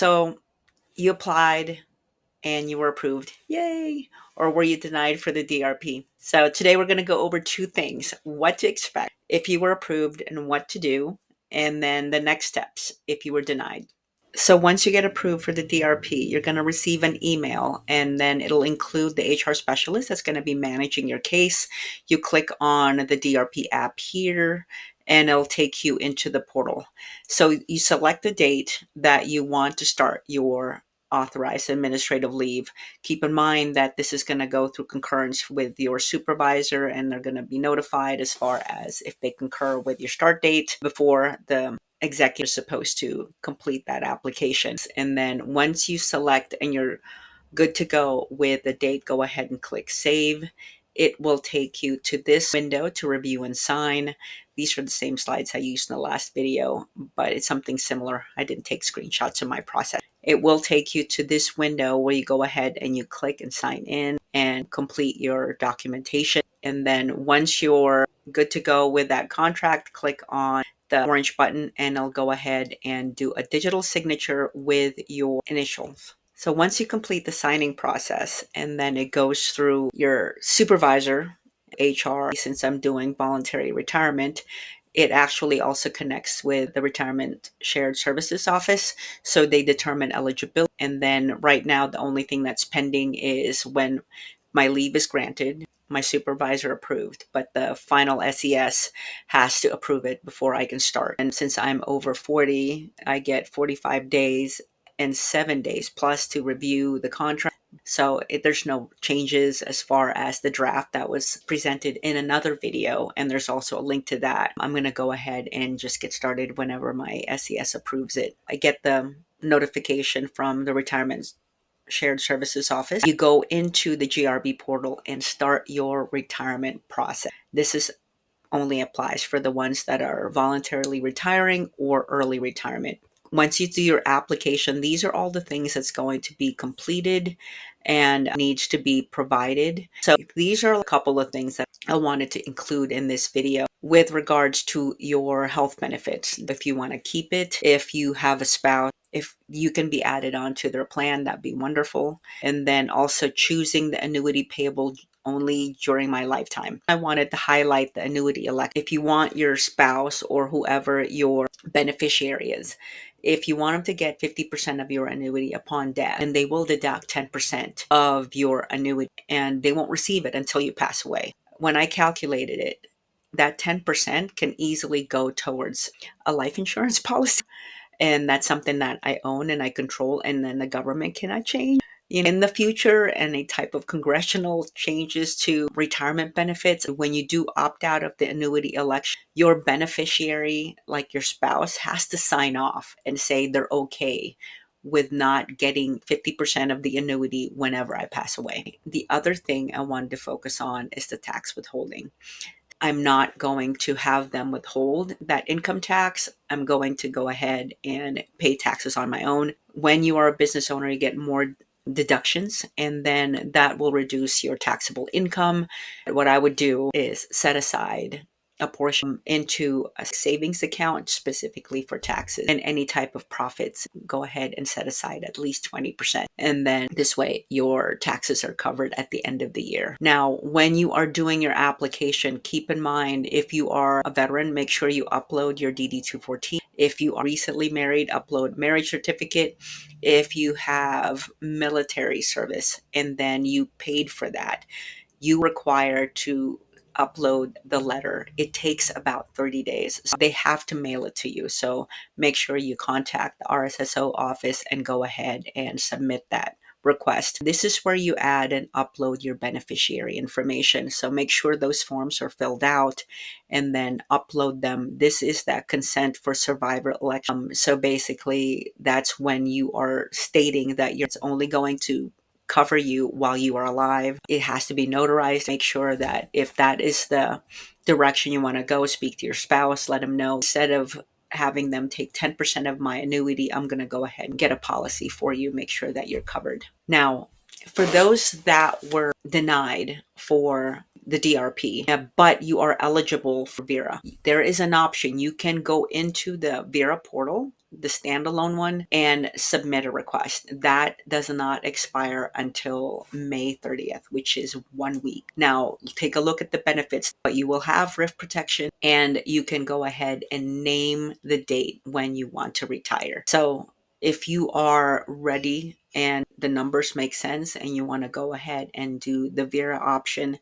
So you applied and you were approved. Yay! Or were you denied for the DRP? So today we're going to go over two things: what to expect if you were approved and what to do, and then the next steps if you were denied. So once you get approved for the DRP, you're going to receive an email, and then it'll include the HR specialist that's going to be managing your case. You click on the DRP app here, and it'll take you into the portal. So you select the date that you want to start your authorized administrative leave. Keep in mind that this is going to go through concurrence with your supervisor, and they're going to be notified as far as if they concur with your start date before the executive is supposed to complete that application. And then once you select and you're good to go with the date, go ahead and click save. It will take you to this window to review and sign. These are the same slides I used in the last video, but it's something similar. I didn't take screenshots of my process. It will take you to this window where you go ahead and you click and sign in and complete your documentation. And then once you're good to go with that contract, click on the orange button and it'll go ahead and do a digital signature with your initials. So once you complete the signing process, and then it goes through your supervisor, HR, since I'm doing voluntary retirement, it actually also connects with the Retirement Shared Services Office. So they determine eligibility. And then right now, the only thing that's pending is when my leave is granted, my supervisor approved, but the final SES has to approve it before I can start. And since I'm over 40, I get 45 days and 7 days plus to review the contract. So there's no changes as far as the draft that was presented in another video. And there's also a link to that. I'm going to go ahead and just get started whenever my SES approves it. I get the notification from the Retirement Shared Services Office. You go into the GRB portal and start your retirement process. This is only applies for the ones that are voluntarily retiring or early retirement. Once you do your application, these are all the things that's going to be completed and needs to be provided. So these are a couple of things that I wanted to include in this video with regards to your health benefits. If you want to keep it, if you have a spouse, if you can be added onto their plan, that'd be wonderful. And then also choosing the annuity payable only during my lifetime. I wanted to highlight the annuity elect. If you want your spouse or whoever your beneficiary is, if you want them to get 50% of your annuity upon death, and they will deduct 10% of your annuity, and they won't receive it until you pass away. When I calculated it, that 10% can easily go towards a life insurance policy. And that's something that I own and I control, and then the government cannot change. In the future, any type of congressional changes to retirement benefits, when you do opt out of the annuity election, your beneficiary, like your spouse, has to sign off and say they're okay with not getting 50% of the annuity whenever I pass away. The other thing I wanted to focus on is the tax withholding. I'm not going to have them withhold that income tax. I'm going to go ahead and pay taxes on my own. When you are a business owner, you get more deductions, and then that will reduce your taxable income. What I would do is set aside a portion into a savings account specifically for taxes, and any type of profits, go ahead and set aside at least 20%. And then this way your taxes are covered at the end of the year. Now, when you are doing your application, keep in mind, if you are a veteran, make sure you upload your DD-214. If you are recently married, upload marriage certificate. If you have military service and then you paid for that, you require to upload the letter. It takes about 30 days. So they have to mail it to you. So make sure you contact the RSSO office and go ahead and submit that request. This is where you add and upload your beneficiary information. So make sure those forms are filled out and then upload them. This is that consent for survivor election. So basically, that's when you are stating that you're only going to cover you while you are alive. It has to be notarized. Make sure that if that is the direction you want to go, speak to your spouse, let them know. Instead of having them take 10% of my annuity, I'm going to go ahead and get a policy for you, make sure that you're covered. Now, for those that were denied for the DRP, but you are eligible for Vera, there is an option. You can go into the Vera portal, the standalone one, and submit a request. That does not expire until May 30th, which is 1 week. Now, take a look at the benefits, but you will have RIF protection, and you can go ahead and name the date when you want to retire. So if you are ready and the numbers make sense and you want to go ahead and do the Vera option,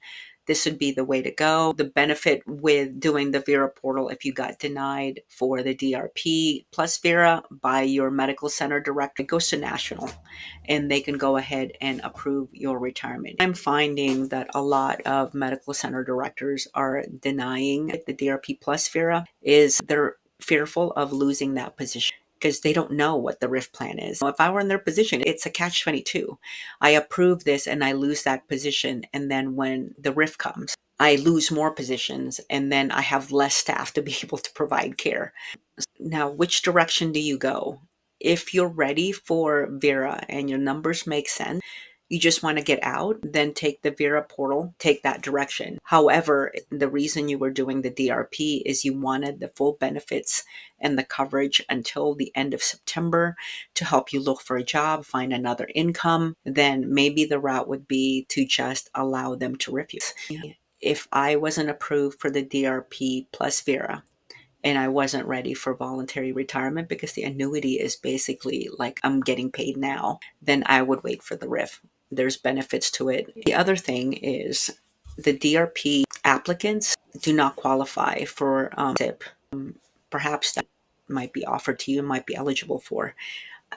this would be the way to go. The benefit with doing the Vera portal, if you got denied for the DRP plus Vera by your medical center director, it goes to national and they can go ahead and approve your retirement. I'm finding that a lot of medical center directors are denying the DRP plus Vera is they're fearful of losing that position because they don't know what the RIF plan is. If I were in their position, it's a catch-22. I approve this and I lose that position. And then when the RIF comes, I lose more positions and then I have less staff to be able to provide care. Now, which direction do you go? If you're ready for Vera and your numbers make sense, you just want to get out, then take the Vera portal, take that direction. However, the reason you were doing the DRP is you wanted the full benefits and the coverage until the end of September to help you look for a job, find another income. Then maybe the route would be to just allow them to refuse. If I wasn't approved for the DRP plus Vera, and I wasn't ready for voluntary retirement because the annuity is basically like I'm getting paid now, then I would wait for the RIF. There's benefits to it. The other thing is the DRP applicants do not qualify for SIP. Perhaps that might be offered to you, might be eligible for.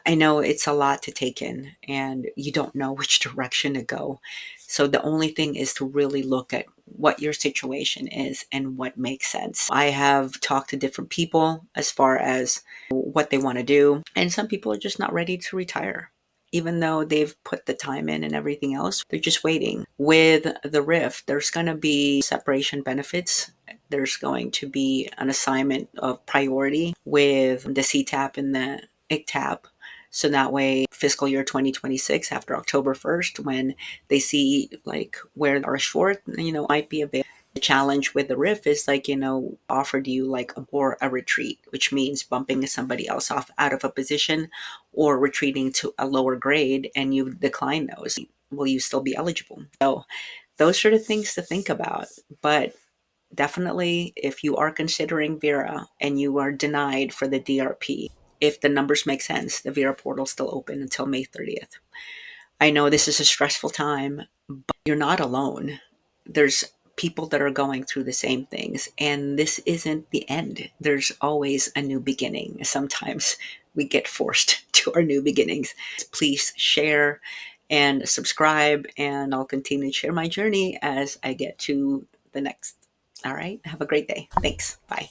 I know it's a lot to take in and you don't know which direction to go. So the only thing is to really look at what your situation is and what makes sense. I have talked to different people as far as what they want to do, and some people are just not ready to retire. Even though they've put the time in and everything else, they're just waiting. With the RIF, there's going to be separation benefits. There's going to be an assignment of priority with the CTAP and the ICTAP. So that way, fiscal year 2026, after October 1st, when they see like where they are short, might be a bit. The challenge with the RIF is like, offered you like a retreat, which means bumping somebody else off out of a position or retreating to a lower grade, and you decline those. Will you still be eligible? So those sort of things to think about. But definitely, if you are considering Vera and you are denied for the DRP, if the numbers make sense, the Vera portal is still open until May 30th. I know this is a stressful time, but you're not alone. There's people that are going through the same things, and this isn't the end. There's always a new beginning. Sometimes we get forced to our new beginnings. Please share and subscribe, and I'll continue to share my journey as I get to the next. All right. Have a great day. Thanks. Bye.